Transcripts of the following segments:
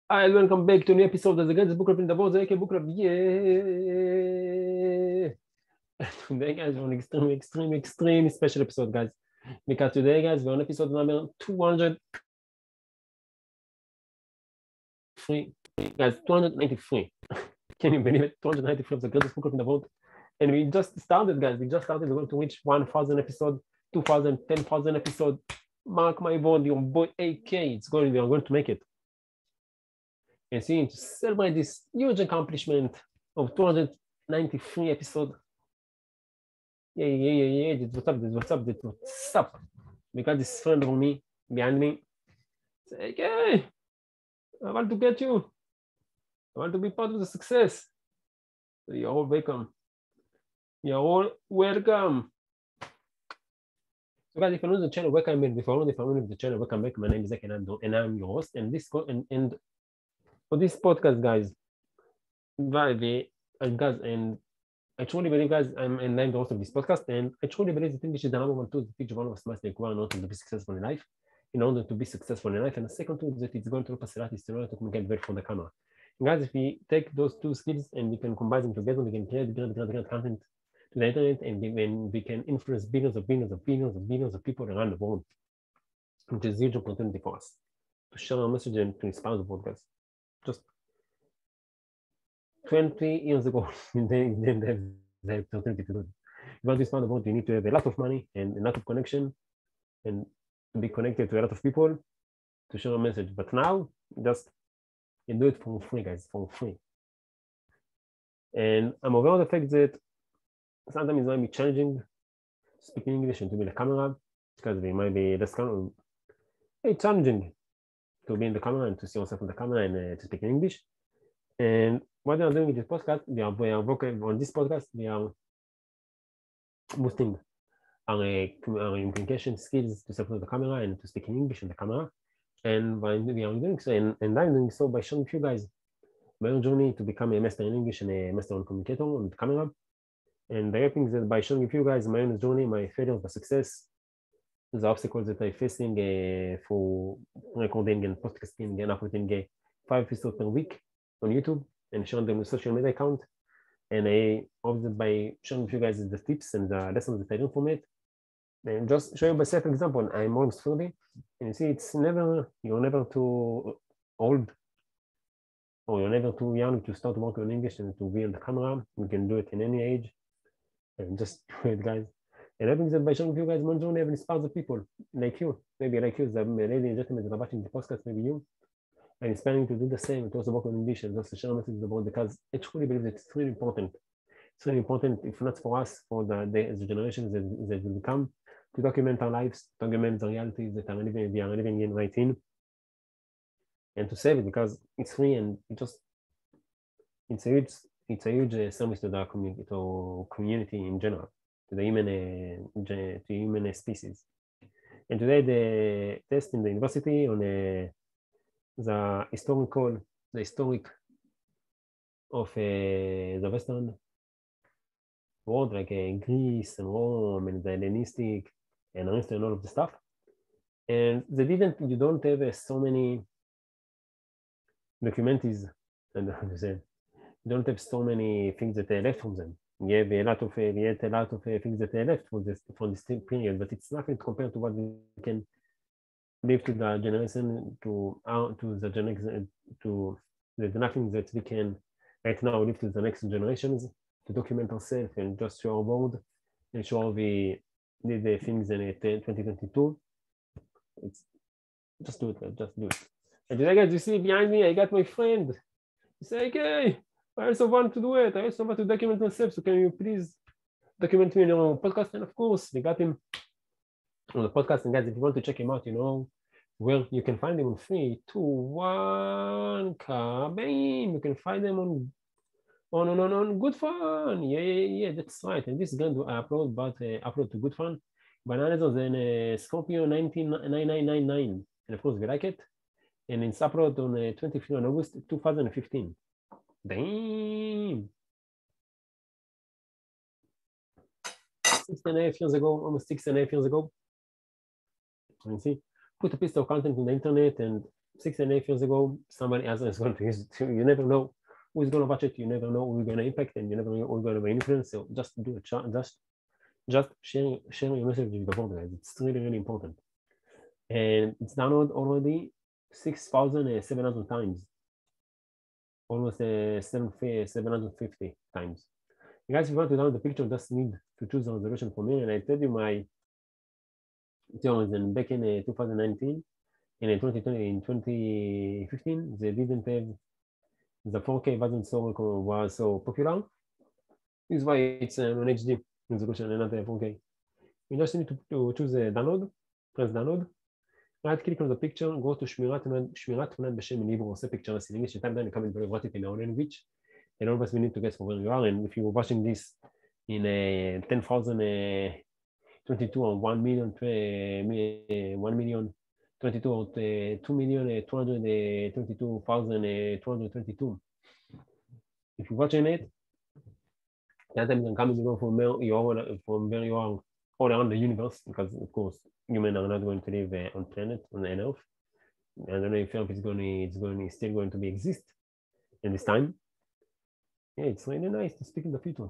Hi, welcome back to a new episode of the Guys Book Club in the World. The Book Club, yeah. Today, guys, we're on extreme special episode, guys. Because today, guys, we're on episode number 203. Guys, 293. Can you believe it? 293 of the Greatest Book Club in the World. And we just started, guys. We're going to reach 1,000 episode, 2,000, 10,000 episode. Mark my word, your boy AK. We are going to make it. And seeing to celebrate this huge accomplishment of 293 episodes. Yeah. What's up? We got this friend of me behind me. Say, hey, I want to get you. I want to be part of the success. So you're all welcome. You're all welcome. So guys, if you're new to the channel, welcome back. If you're new to the channel, welcome back. My name is Zach and I'm your host. And for this podcast, guys, and I truly believe, guys, I'm the host of this podcast, and I truly believe that English is the number one tool to teach one of us must acquire in order to be successful in life. And the second tool that it's going to help us a lot is to learn to communicate well from the camera. And guys, if we take those two skills and we can combine them together, we can create great content to the internet, and we can influence billions of people around the world, which is a huge opportunity for us to share our message and to inspire the world, guys. Just 20 years ago, they didn't have the opportunity to do it. If you want to inspire the world, you need to have a lot of money and a lot of connection and to be connected to a lot of people to share a message. But now, just you do it for free, guys, for free. And I'm aware of the fact that sometimes it might be challenging speaking English and to be in the camera because it might be less kind of challenging to be in the camera and to see yourself in the camera and to speak in English. And what we are doing with this podcast, we are working on this podcast, we are boosting our communication skills to support the camera and to speak in English in the camera. And we are doing so, and I'm doing so by showing you guys my own journey to become a master in English and a master on communicator on the camera. And by helping that by showing you guys my own journey, my failures, the success, the obstacles that I'm facing for recording and podcasting and uploading 5 episodes per week on YouTube and sharing them with social media account. And I hope that by showing you guys the tips and the lessons that I learned from it, and just show you by self-example, I'm almost 30, and you see you're never too old, or you're never too young to start working on English and to be on the camera. You can do it in any age, and just do it, guys. And I think that by showing you guys my journey, I've inspired the people like you, the ladies and gentlemen that are watching the podcast, maybe you, and inspiring to do the same, to also work on English and just to share messages about, because I truly believe that it's really important. It's really important, if not for us, for the generations that will come, to document our lives, document the realities that we are living in right in, and to save it, because it's free and it's a huge service to the community in general, to the human species. And today the test in the university on the historic of the Western world, like Greece and Rome and the Hellenistic and Aristotle and all of the stuff. And you don't have so many documentaries, and you don't have so many things that are left from them. You have a lot of things that are left from this period, but it's nothing compared to what we can leave to the generation there's nothing that we can right now leave to the next generations to document ourselves and just show our world and show we did the things in 2022. It's just do it, just do it. And today, guys, you see behind me, I got my friend. He said, okay, I also want to do it. I also want to document myself. So can you please document me on your podcast? And of course, we got him on the podcast. And guys, if you want to check him out, you know where you can find him on 3, 2, 1, kabam. You can find them on Good Fun. Yeah, that's right. And this is going to upload to Good Fun. Bananas and Scorpio 199999. And of course, we like it. And it's uploaded on 23rd August 2015. Damn. 6.5 years ago, almost 6.5 years ago. You see, put a piece of content on the internet and 6.5 years ago, somebody else is going to use it. You never know who's going to watch it. You never know who's going to impact, and you never know who's going to be influenced. So just do it. Just share your message with the world, guys. It's really, really important. And it's downloaded already 6,700 times, almost 750 times. You guys, if you want to download the picture, just need to choose the resolution for me. And I tell you my back in 2019, in 2020, in 2015, they didn't have the 4K wasn't was so popular. This is why it's an HD resolution and not a 4K. You just need to choose download, press download, right click on the picture, go to שמירת תמונת בשם in Hebrew, עושה picture in English, you type down and comment below what it in your language, and always we need to guess from where you are. And if you're watching this in 10,022 or 1 million, 1 million 22 or 2,222,222, if you're watching it, that time you can comment below from where you are all around the universe, because of course humans are not going to live on planet on Earth. I don't know if Earth is still going to be exist in this time. Yeah, it's really nice to speak in the future,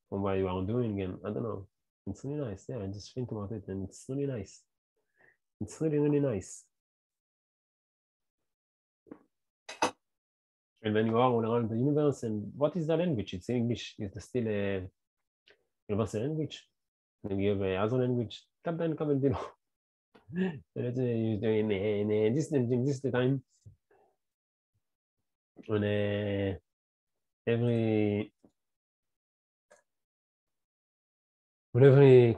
from what you are doing, and I don't know, it's really nice. Yeah, I just think about it, and it's really nice. It's really, really nice. And when you are all around the universe, and what is the language? It's English. Is there still a universal language? Maybe you have other language. Type down comment below. In this time, on every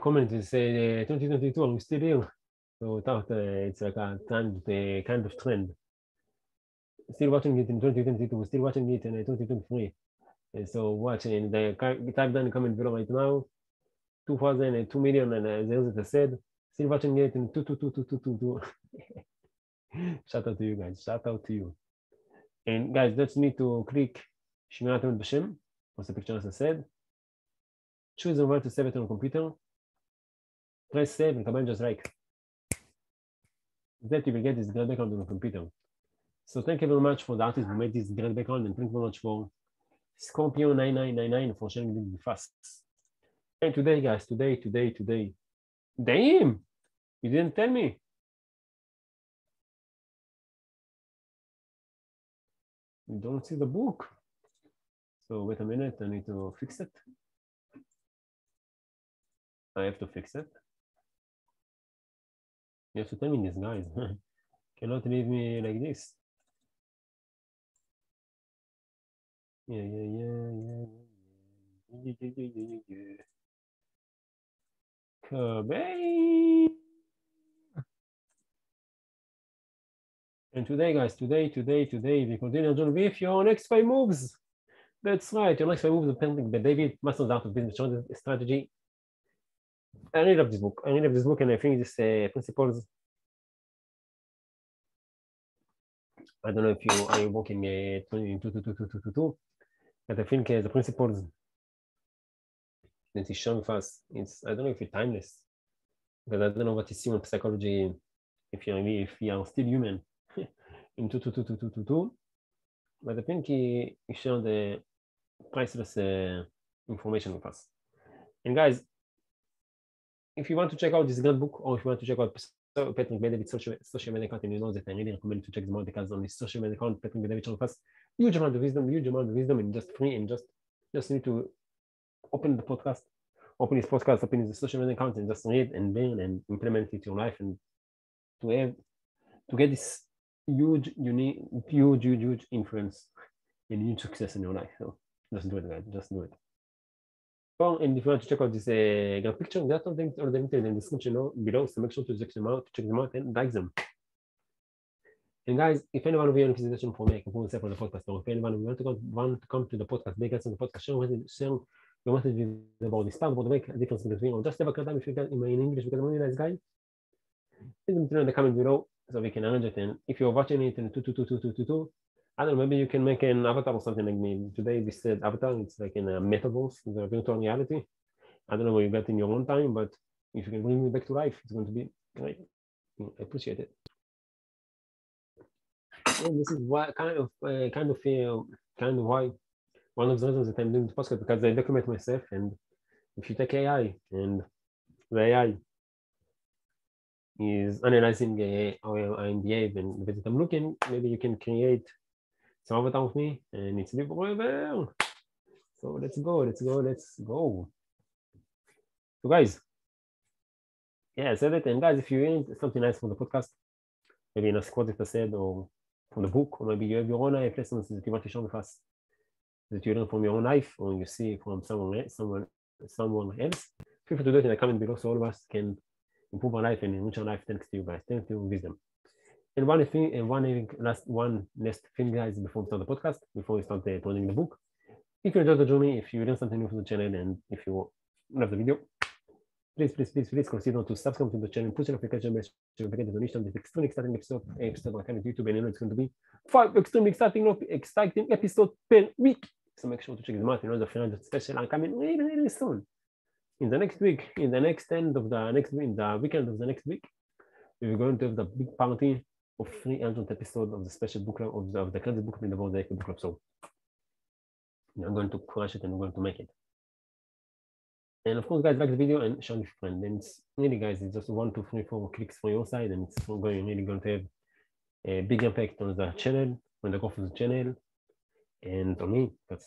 comment is say 2022, I'm still here. So it's like a kind of trend. Still watching it in 2022, still watching it in 2023. So watching the type down comment below right now. 2,000, 2 million, and there's it said. Still watching it in 22222. Shout out to you guys. Shout out to you. And guys, let's need to click שמירת תמונת בשם, what's the picture as I said. Choose the one to save it on the computer. Press save and command just like that. You will get this great background on the computer. So thank you very much for the artist who made this great background, and thank you very much for Scorpio9999 for sharing it with us. And today, guys, today, damn, you didn't tell me. You don't see the book. So wait a minute, I need to fix it. I have to fix it. You have to tell me this, guys. Cannot leave me like this. Yeah. Kabay! And today, guys, today, we continue on with your next 5 moves. That's right, your next 5 moves of painting the David Master's Art of Business Strategy. I really love this book. And I think this principles. I don't know if you are working 22, but I think the principles that is shown for us, I don't know if it's timeless, because I don't know what is human psychology if you are still human in 22, but I think he shared the priceless information with us. And guys, if you want to check out this great book, or if you want to check out Patrick David social media account, and you know that I really recommend to check them out, because on his social media account, Patrick David shows us huge amount of wisdom, and just free, and just need to open his podcast, open his social media account, and just read and learn and implement it in your life, and to get this huge influence and huge success in your life. So just do it, guys. Just do it. Well, and if you want to check out this great picture, that's all the link in the description below. So make sure to check them out and like them. And guys, if anyone of you has a suggestion for me, I can put myself on the podcast. Or if anyone want to come to the podcast, they get on the podcast, share your message about the start, about the make a difference between, or just have a good time if you can in English, because I'm a really nice guy. Leave them in the comment below so we can arrange it. And if you're watching it in 222, I don't know, maybe you can make an avatar or something like me. Today we said avatar, it's like in a metaverse, the virtual reality. I don't know where you get in your own time, but if you can bring me back to life, it's going to be great. I appreciate it. And this is why kind of why one of the reasons that I'm doing the podcast, because I document myself. And if you take AI, and the AI is analyzing how I behave and the way that I'm looking, maybe you can create some avatar of me and it's live forever. So let's go. So guys, yeah, I said it. And guys, if you hear something nice from the podcast, maybe in a quote that I said, or from the book, or maybe you have your own life lessons that you want to share with us, that you learn from your own life, or you see from someone else, feel free to do it in the comment below so all of us can improve our life and enrich our life thanks to you guys. Thanks to your wisdom. And one last thing, guys, before we start the podcast, before we start turning the book. If you enjoyed the journey, if you learned something new from the channel, and if you love the video, please consider to subscribe to the channel, push the notification bell so you get the notification of the extremely exciting episode on YouTube, and it's going to be 5 extremely exciting episodes per week. So make sure to check them out. The 300 special are coming really soon. In the next week, in the weekend of the next week, we're going to have the big party of 300 episodes of the special book club of the crazy book in the World Book Club. So I'm going to crush it and we're going to make it. And of course, guys, like the video and share with your friends. And it's really, guys, it's just 1, 2, 3, 4 clicks from your side, and it's really going to have a big impact on the channel, on the growth of the channel, and on me, because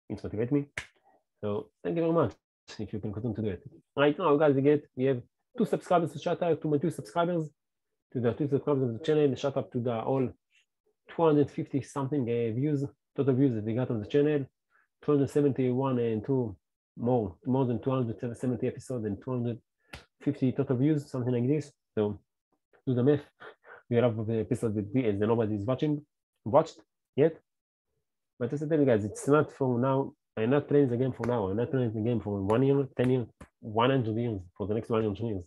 it motivates me. So thank you very much if you can continue to do it. Right now, guys, we have 2 subscribers. To shout out to my 2 subscribers, to the 2 subscribers of the channel. Shout out to the all 250 something total views that we got on the channel. 271 and 2 more than 270 episodes and 250 total views, something like this. So do the math. We have the episode that nobody's watched yet. But as I tell you guys, it's not for now. I'm not playing the game for now. I'm not playing the game for 1 year, 10 years, 100 years, for the next 100 years.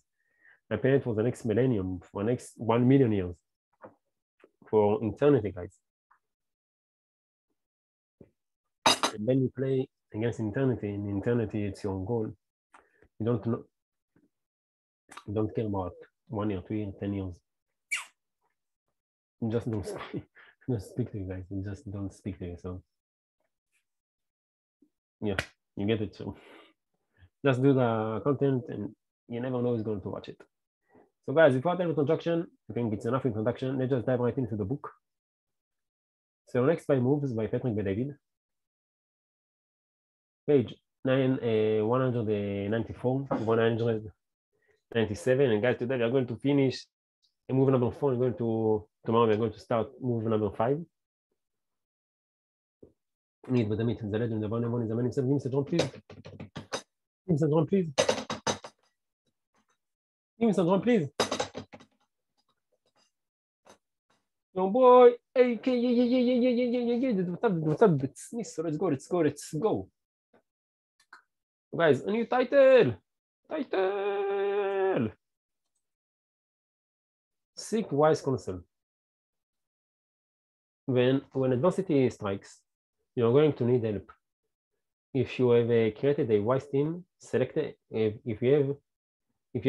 I'm playing for the next millennium, for the next 1 million years, for eternity, guys. And then you play against eternity. In eternity, it's your goal. You don't care about 1 year, 2 years, 10 years. You just don't speak to you guys. You just don't speak to yourself. Yeah, you get it. So just do the content, and you never know who's going to watch it. So guys, without any introduction, I think it's enough introduction. Let's just dive right into the book. So next by Moves by Patrick B. David. Page 194, 197. And guys, today we are going to finish move number 4. Tomorrow we're going to start move number 5. Need with the meet, the legend, the one is the man himself. Give me a drum, please. Give me a drum, please. Give me a drum, please. Yo, boy. Hey, yeah. What's up? So let's go. Guys, a new title. Seek wise counsel. When adversity strikes, you're going to need help. If you have created a wise team, if you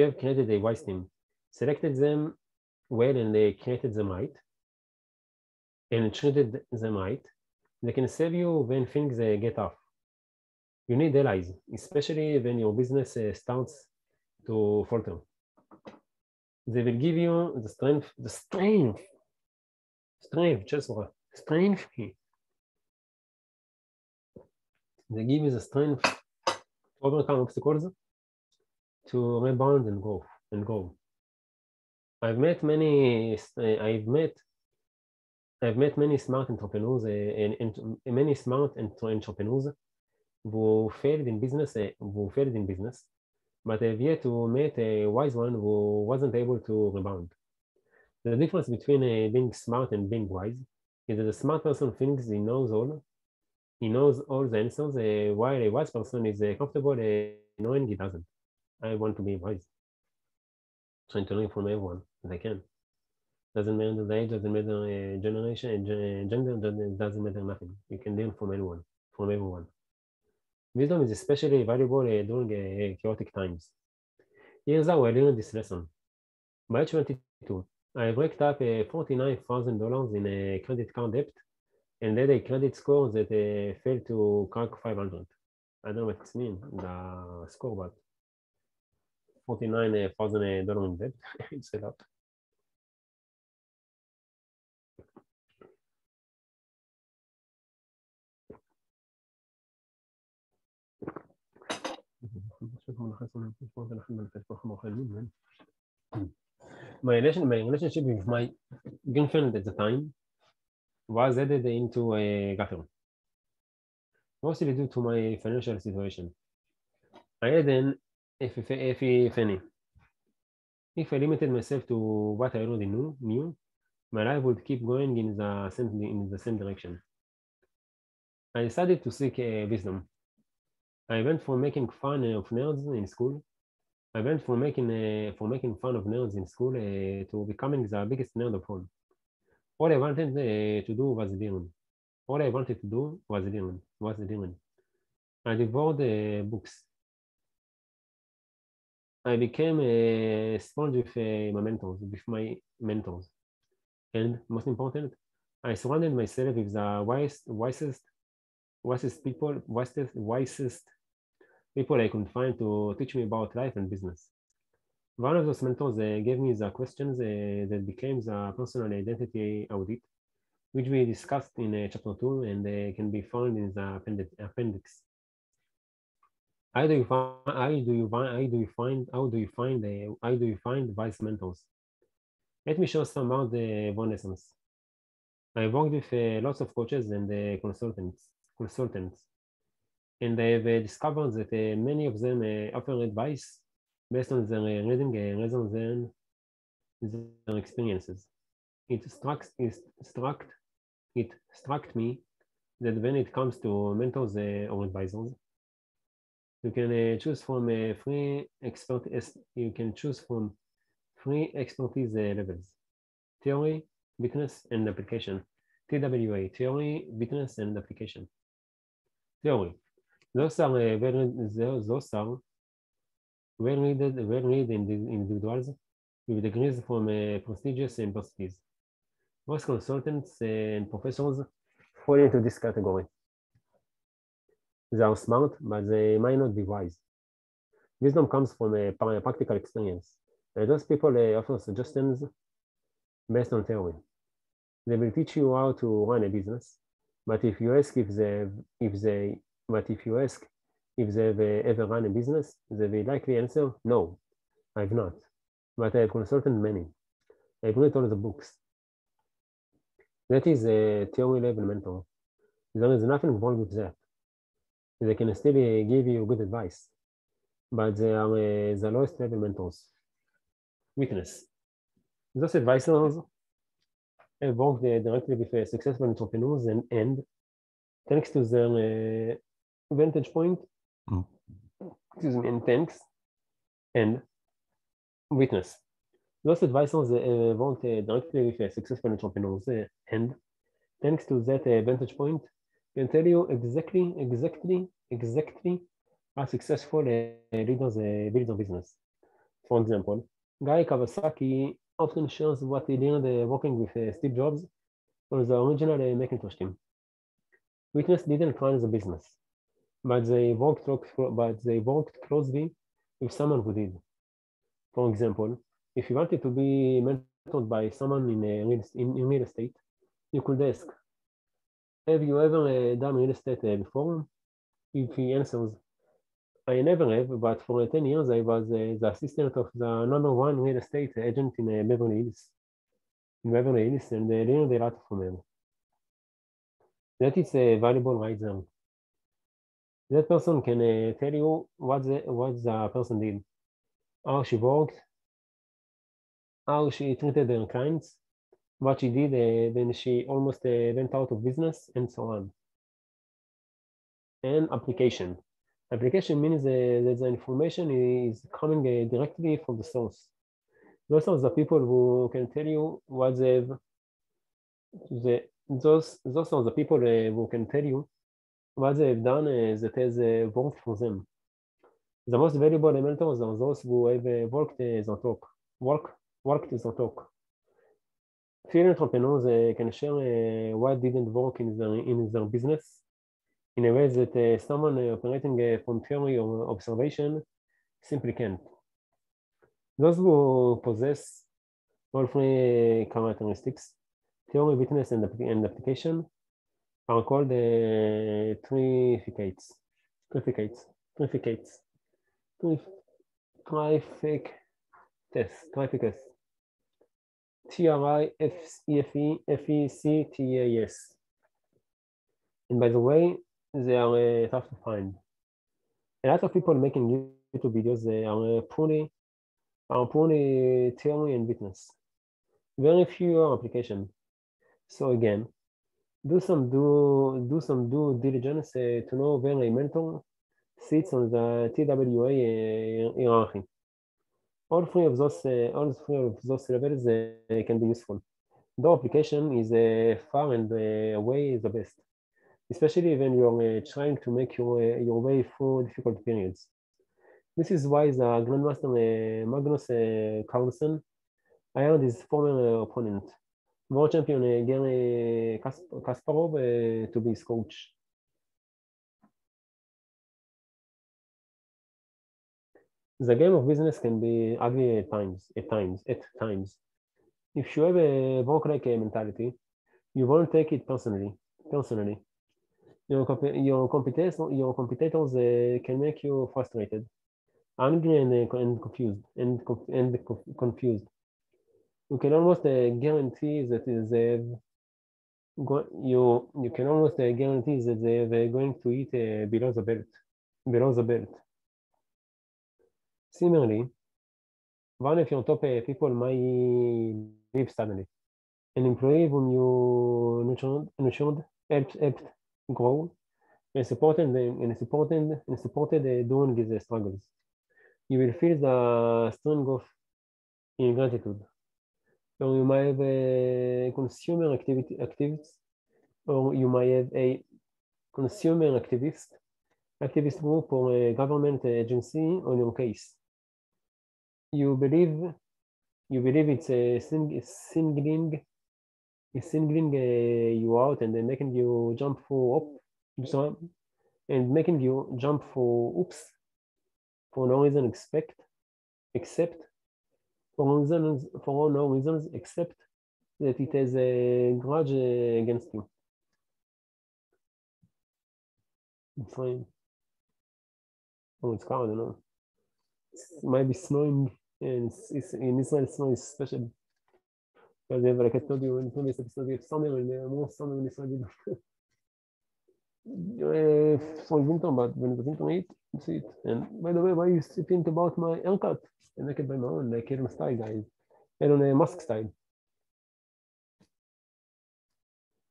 have created a wise team, selected them well, and they created them right, and treated them right, they can save you when things get tough. You need allies, especially when your business starts to falter. They will give you the strength. They give you the strength to overcome obstacles, to rebound and go. I've met many smart entrepreneurs who failed in business, but have yet to meet a wise one who wasn't able to rebound. The difference between being smart and being wise is that a smart person thinks he knows all the answers, while a wise person is comfortable knowing he doesn't. I want to be wise, trying to learn from everyone as I can. Doesn't matter the age, doesn't matter generation, gender, doesn't matter nothing. You can learn from everyone. Wisdom is especially valuable during chaotic times. Here's how I learned this lesson. By age 22, I racked up $49,000 in a credit card debt and had a credit score that failed to crack 500. I don't know what it means, the score, but $49,000 in debt, it's a lot. My relationship with my girlfriend at the time was headed into a gutter, mostly due to my financial situation. I had an epiphany. If I limited myself to what I already knew, my life would keep going in the same direction. I decided to seek wisdom. I went from making fun of nerds in school. I went from making fun of nerds in school to becoming the biggest nerd of all. All I wanted to do was learn. All I wanted to do was learn. I devoured books. I became a sponge with my mentors. And most important, I surrounded myself with the wisest people I could find to teach me about life and business. One of those mentors gave me the questions that became the personal identity audit, which we discussed in chapter 2 and can be found in the appendix. How do you find wise mentors? Let me show some of the one lessons. I worked with lots of coaches and consultants, and I've discovered that many of them offer advice based on their reading rather than their experiences. It struck me that when it comes to mentors or advisors, you can choose from three expertise levels: theory, witness, and application. TWA: theory, witness, and application. Theory: those are well-read individuals with degrees from prestigious universities. Most consultants and professors fall into this category. They are smart, but they might not be wise. Wisdom comes from a practical experience. Those people offer suggestions based on theory. They will teach you how to run a business, but if you ask if they've ever run a business, they will likely answer, no, I've not, but I've consulted many. I've read all the books. That is a theory level mentor. There is nothing wrong with that. They can still give you good advice, but they are the lowest level mentors. Witness: those advisors have worked directly with successful entrepreneurs and thanks to their vantage point, and witness. Those advisors worked directly with successful entrepreneurs and thanks to that vantage point, can tell you exactly how successful leaders build their business. For example, Guy Kawasaki often shares what he learned working with Steve Jobs on the original Macintosh team. Witness didn't run the business, but they worked closely with someone who did. For example, if you wanted to be mentored by someone in real estate, you could ask, have you ever done real estate before? If he answers, I never have, but for 10 years I was the assistant of the #1 real estate agent in Beverly Hills. And they learned a lot from him. That is valuable right there. That person can tell you what the person did, how she worked, how she treated her clients, what she did when she almost went out of business, and so on. And application. Application means that the information is coming directly from the source. Those are the people who can tell you what they've. Those are the people who can tell you what they've done that has worked for them. The most valuable mentors are those who have worked the talk. Female entrepreneurs can share what didn't work in their business in a way that someone operating from theory or observation simply can't. Those who possess all three characteristics, theory, witness, and application, are called trifficates. Trifficates. Trifficates. Trifficates. TRIFEFECTAS. And by the way, they are tough to find. A lot of people making YouTube videos are purely theory and witness. Very few are application. So again, do some due diligence to know where a mentor sits on the TWA hierarchy. All three of those levels can be useful. Though application is far and away the best, especially when you're trying to make your way through difficult periods. This is why the Grandmaster Magnus Carlsen hired his former opponent, world champion Gary Kasparov, to be his coach. The game of business can be ugly at times. If you have a work-like mentality, you won't take it personally. Your competitors can make you frustrated, angry, and confused. You can almost guarantee that they're going to eat below the belt. Similarly, one of your top people might leave suddenly. An employee whom you nurtured, helped grow, and supported during his struggles. You will feel the string of ingratitude. Or you might have a consumer activist, or you might have a consumer activist group or a government agency on your case. You believe it's singling you out and then making you jump for oops for no reason except for no reasons except that it has a grudge against you. It's fine. Oh, it's cold, I don't know. It might be snowing, and in Israel, snow is special. Because like I told you in the previous episode, we have summer and more summer in Israel. For winter, but when the winter hit, you see it. And by the way, why you think about my haircut? I make it by my own, like Elon style, guys. Elon Musk style.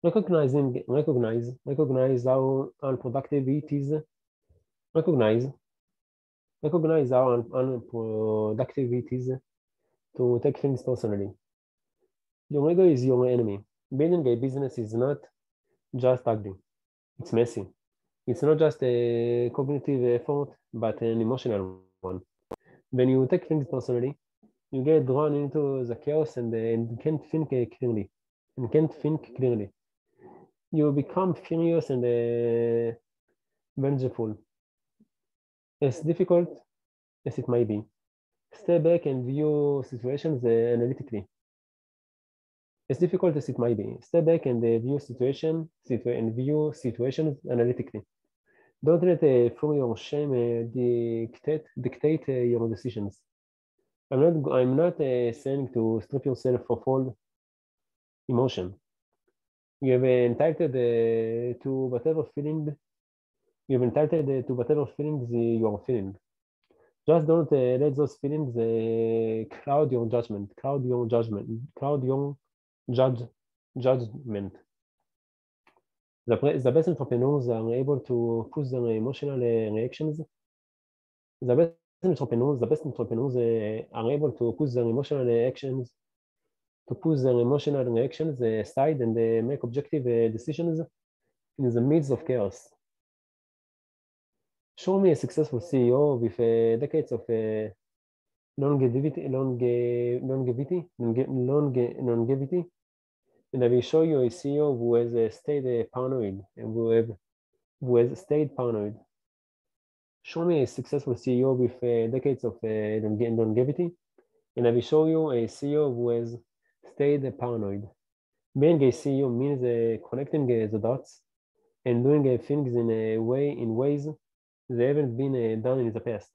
Recognize how unproductive it is. Recognize how unproductive it is to take things personally. Your ego is your enemy. Building a business is not just ugly. It's messy. It's not just a cognitive effort, but an emotional one. When you take things personally, you get drawn into the chaos and can't think clearly. You become furious and vengeful. As difficult as it might be, step back and view situations analytically. As difficult as it might be, step back and view situations analytically. Don't let fury or shame dictate your decisions. I'm not saying to strip yourself of all emotion. You have entitled to whatever feeling. You have entitled to whatever feelings you are feeling. Just don't let those feelings cloud your judgment. The best entrepreneurs are able to push their emotional reactions. The best entrepreneurs are able to push their emotional reactions aside and make objective decisions in the midst of chaos. Show me a successful CEO with decades of longevity And I will show you a CEO who has stayed paranoid and who has stayed paranoid. Show me a successful CEO with decades of longevity, and I will show you a CEO who has stayed paranoid. Being a CEO means connecting the dots and doing things in ways they haven't been done in the past.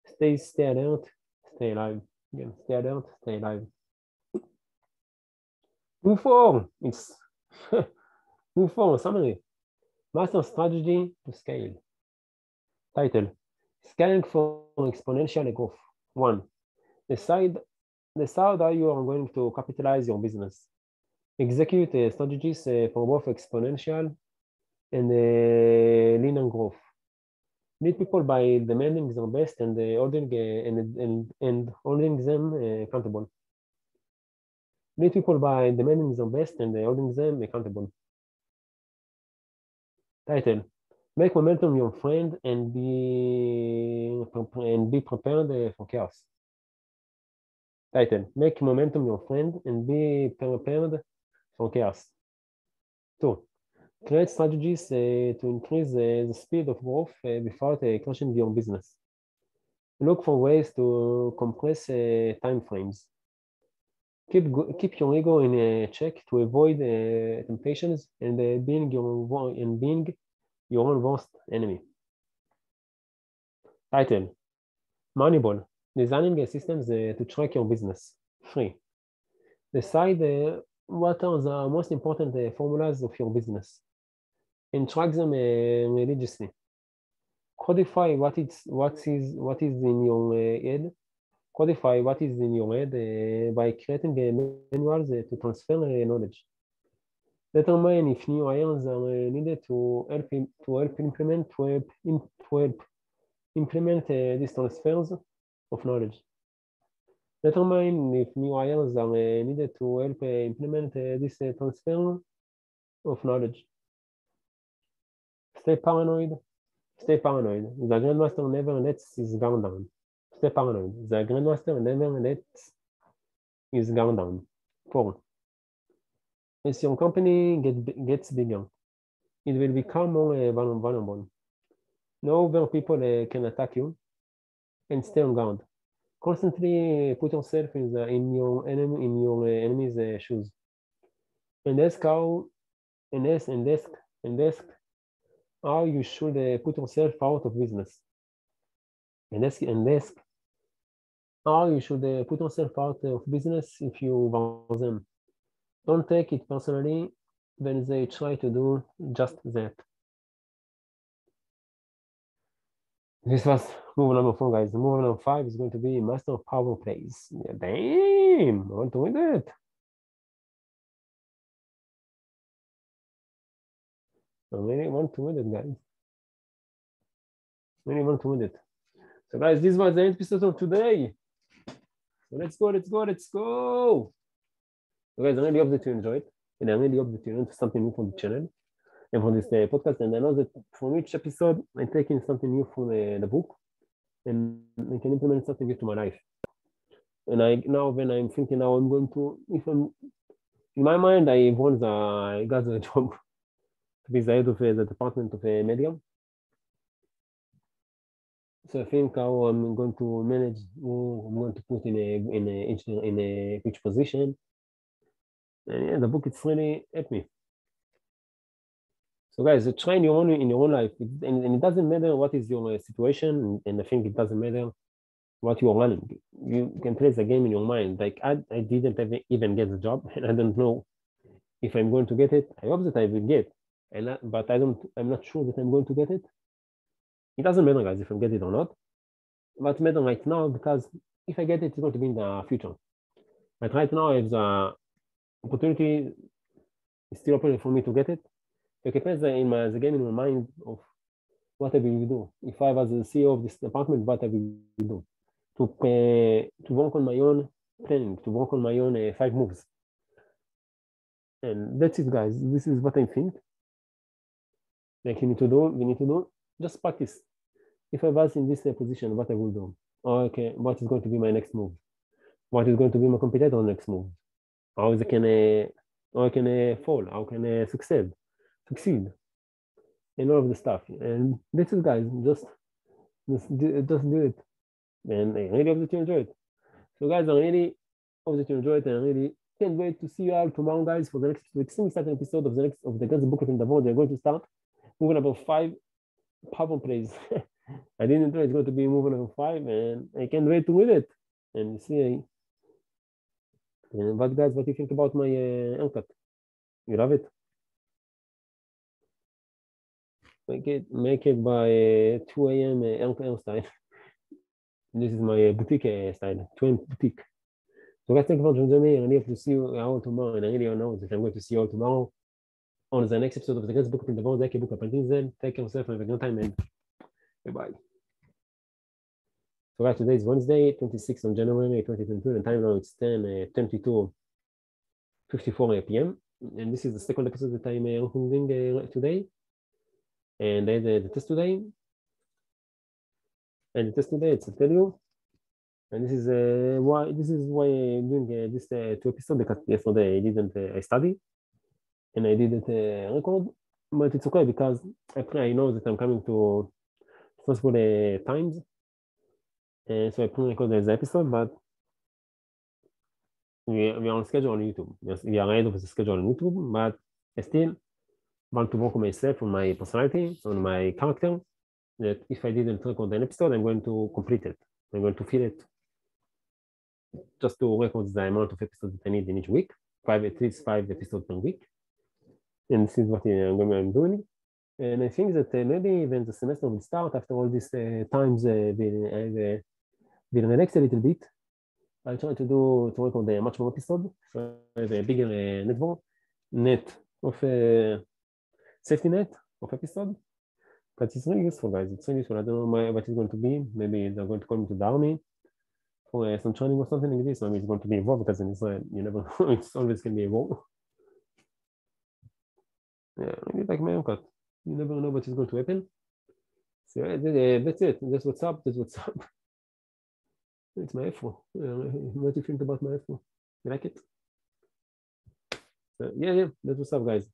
Stay alert, stay alive. Again, stay alert, stay alive. Move forward. It's move forward. Summary. Master strategy to scale. Title: Scaling for exponential growth. 1. Decide how you are going to capitalize your business. Execute strategies for both exponential and linear growth. Lead people by demanding their best and holding them accountable. Lead people by demanding their best and holding them accountable. Title: Make momentum your friend and be prepared for chaos. Title: Make momentum your friend and be prepared for chaos. 2. Create strategies to increase the speed of growth without crashing your business. Look for ways to compress time frames. Keep your ego in check to avoid temptations and being your own worst enemy. Title: Moneyball: Designing systems to track your business. 3. Decide what are the most important formulas of your business and track them religiously. Codify what is in your head. Codify what is in your head by creating manuals to transfer knowledge. Determine if new hires are needed to help implement these transfers of knowledge. Determine if new hires are needed to help implement this transfer of knowledge. Stay paranoid. Stay paranoid. The Grandmaster never lets his guard down. Stay paranoid. The Grandmaster never lets his guard down. 4. As your company gets bigger, it will become more vulnerable. Know where people can attack you and stay on guard. Constantly put yourself in your enemy's shoes. And ask how you should put yourself out of business. And ask how you should put yourself out of business if you want them. Don't take it personally when they try to do just that. This was move number 4, guys. Move number 5 is going to be master power plays. Yeah, damn, I want to win it. I really want to win it, guys. Really want to win it. So, guys, this was the episode of today. So let's go. So, guys, I really hope that you enjoyed, and I really hope that you learned something new from the channel and from this podcast. And I know that from each episode, I'm taking something new from the book, and I can implement something new to my life. And when I'm thinking now, I'm going to, if I'm in my mind, I got the job to be the head of the department of media. So I think how I'm going to manage, who I'm going to put in which position. And yeah, the book it's really helped me. So guys, try in your own life, and it doesn't matter what is your situation, and I think it doesn't matter what you're running. You can play the game in your mind. Like I didn't even get the job, and I don't know if I'm going to get it. I hope that I will get, but I'm not sure that I'm going to get it. It doesn't matter, guys, if I get it or not. But matter right now, because if I get it, it's going to be in the future. But right now, if the opportunity is still open for me to get it, I can play the game in my mind of what I will do. If I was the CEO of this department, what I will do. To work on my own planning, to work on my own 5 moves. And that's it, guys. This is what I think. Like we need to do, just practice. If I was in this position, what I will do. Okay, what is going to be my next move? What is going to be my competitor's next move? How they can or I can fall, how can succeed in all of the stuff. And this is, guys, just do it. And I really hope that you enjoy it. So, guys, I really hope that you enjoy it, and I really can't wait to see you all tomorrow, guys, for the next extremely exciting episode of the Guns Book in the World. We're going to start moving number 5 power plays. I didn't know it's going to be moving number 5, and I can't wait to read it. And see, but guys, what do you think about my haircut? You love it? Make it by 2 a.m. hairstyle. This is my boutique style, twin boutique. So guys, thank you for joining me, and I hope to see you all tomorrow. And I really know that I'm going to see you all tomorrow on the next episode of the Guns Book in the World. Take care of yourself, and have a good time, and bye-bye. So guys, today is Wednesday, 26th of January 2022, and time now it's 10:52:54 p.m. And this is the second episode that I'm recording today. And I had the test today. And the test today, it's a tell you. And this is why I'm doing this 2 episodes, because yesterday I studied and I didn't record, but it's okay because I know that I'm coming to stressful times, and so I pre-record the episode, but we are on schedule on YouTube. We are ahead of the schedule on YouTube, but I still want to work on myself, on my personality, on my character, that if I didn't record an episode, I'm going to complete it. I'm going to feel it, just to record the amount of episodes that I need in each week, at least 5 episodes per week. And this is what I'm doing. And I think that maybe when the semester will start, after all these times, will relax a little bit. I'll try to record a much more episode, so I have a bigger net of safety net of episode. But it's really useful, guys. It's really useful. I don't know what it's going to be. Maybe they're going to call me to the army for some training or something like this. Maybe it's going to be a war, because in Israel, you never know. It's always going to be a war. Yeah, maybe like my haircut. You never know what is going to happen. So that's it. That's what's up. It's my afro. What do you think about my afro? You like it? Yeah, that's what's up, guys.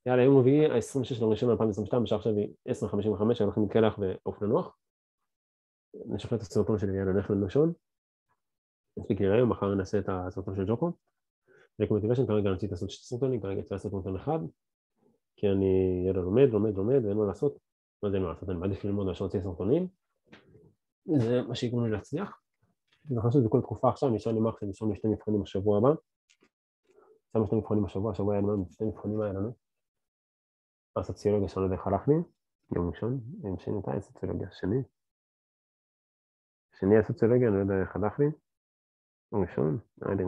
יאללה, יום רביעי, ה-26/1/2022, בשעה עכשיו 10:55, אנחנו מתקלח ועוף לנוח. נשחרר את הסרטון שלי ויאללה, נלך לנשון. נספיק לי להיום, מחר נעשה את הסרטון של ג'וקו. רקומטיביישן, כרגע נציג לעשות 2 סרטונים, כרגע צריך לעשות סרטון אחד, כי אני לומד, ואין מה לעשות. לא יודע מה לעשות, אני מעדיף ללמוד מאשר להוציא סרטונים. זה מה שיגרום לי להצליח. זה חשוב, זה כל תקופה עכשיו, נשאר לי מרקס, נשאר לי 2 מבחנים בשבוע הבא. שמה 2 מבחנים השבוע היה לנו 2 מבחנים היה לנו. הסוציולוגיה שאני לא יודע איך הלך לי, יום ראשון, יום שני אותה, הסוציולוגיה שני הסוציולוגיה, אני לא יודע איך הלך לי, יום ראשון, לא יודע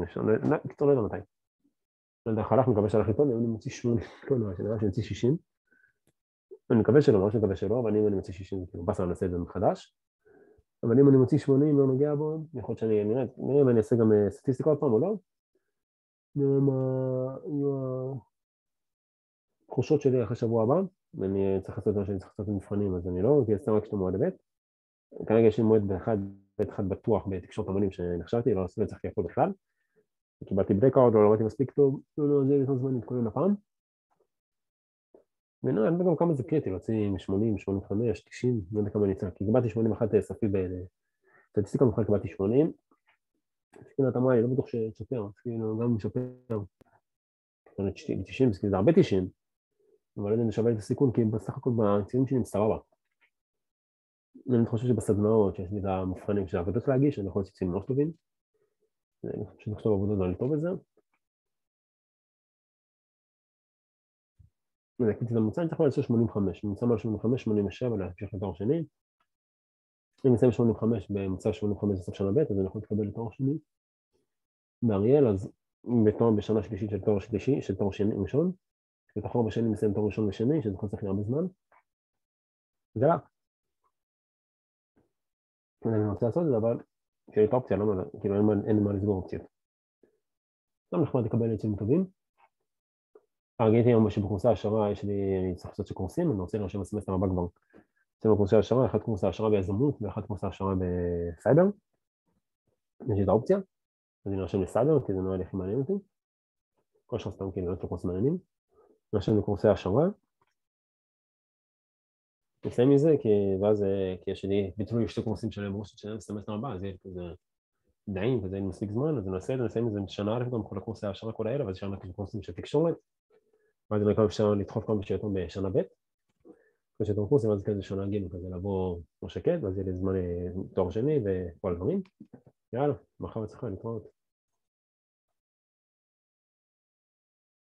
מתי. לא יודע איך הלך, מקווה שהלך לי טוב, אם אני מוציא 80, לא נראה שאני מוציא 60. אני מקווה שלא, ממש מקווה שלא, אבל אם אני מוציא 60, כאילו בסדר, אני אעשה את זה מחדש. אבל אם אני מוציא 80, לא נוגע בו, יכול להיות שאני נראה אם אני אעשה גם סטטיסטיקה עוד פעם או לא. נראה מה יהיו התחושות שלי אחרי שבוע הבא, ואני צריך לעשות מה שאני צריך לעשות במבחנים, אז אני לא, כי אצלנו רק 2 מועד ב'. כרגע יש לי מועד אחד בטוח בתקשורת אמנים שנחשבתי, לא צריכתי הכל בכלל. קיבלתי בלקאוט, לא למדתי מספיק טוב, זה לפני זמן להתכונן הפעם. ונראה, אני יודע גם כמה זה קריטי, להוציא 80, 85, 90, לא יודע כמה אני צריך, כי קיבלתי 81 סופי בסטטיסטיקה מבחן, קיבלתי 80. סכינה התאמה, אני לא בטוח שתשפר, כאילו גם משפר. 90, זה הרבה 90. אבל לא יודע אם זה שווה את הסיכון, כי בסך הכל בציונים שלי מסתרבה. אני חושב שבסדנאות, שיש לי את המבחנים של העבודות להגיש, אני יכול לעשות ציונים לא טובים. אני חושב שנחשוב עבודות ואני טוב בזה. ולהקיץ את הממוצע, אני צריך לעשות 85. ממוצע מעל 85, 87, להמשיך לתואר שני. אם אני אסיים 85, בממוצע 85 בסוף שנה ב', אז אני יכול לקבל לתואר שני. באריאל, אז בשנה שלישית של תואר שלישי, של תואר שני ראשון. בתחור בשני מסיים תואר ראשון ושני, שזה חוסך לי הרבה זמן. זה רק. אני רוצה לעשות את זה, אבל כשאני את האופציה, כאילו אין לי מה לסגור אופציות. גם נחמד לקבל ציונים טובים. הייתי היום שבקורסי ההשערה, אני צריך לעשות שקורסים, אני רוצה לרשום בסמסטר הבא כבר. אצלנו קורסי ההשערה, 1 קורס ההשערה ביזמות, ו1 קורס ההשערה בסייבר. יש לי את האופציה, אז אני ארשם לסייבר, כי זה נראה לי הכי מעניין אותי. כל שאר סתם כאילו, לא קורס מעניינים. עכשיו אני קורסי השערה. נסיים מזה, ואז, כי יש לי ביטלו שתי קורסים שלהם ראש שלהם בסמסטר הבא, אז יהיה כזה דעים, וזה יהיה מספיק זמן, אז נעשה את זה, נסיים מזה שנה א' גם כל הקורסי השערה כל האלה, ואז שנה קורסים של תקשורת, ואז אני אפשר לדחוף כמה שיותר בשנה ב', אחרי שיותר קורסים, ואז כזה שנה ג' כזה לבוא כמו שקט, ואז יהיה לי זמן תואר שני וכל הדברים. יאללה, מחר אצלך, נתראות.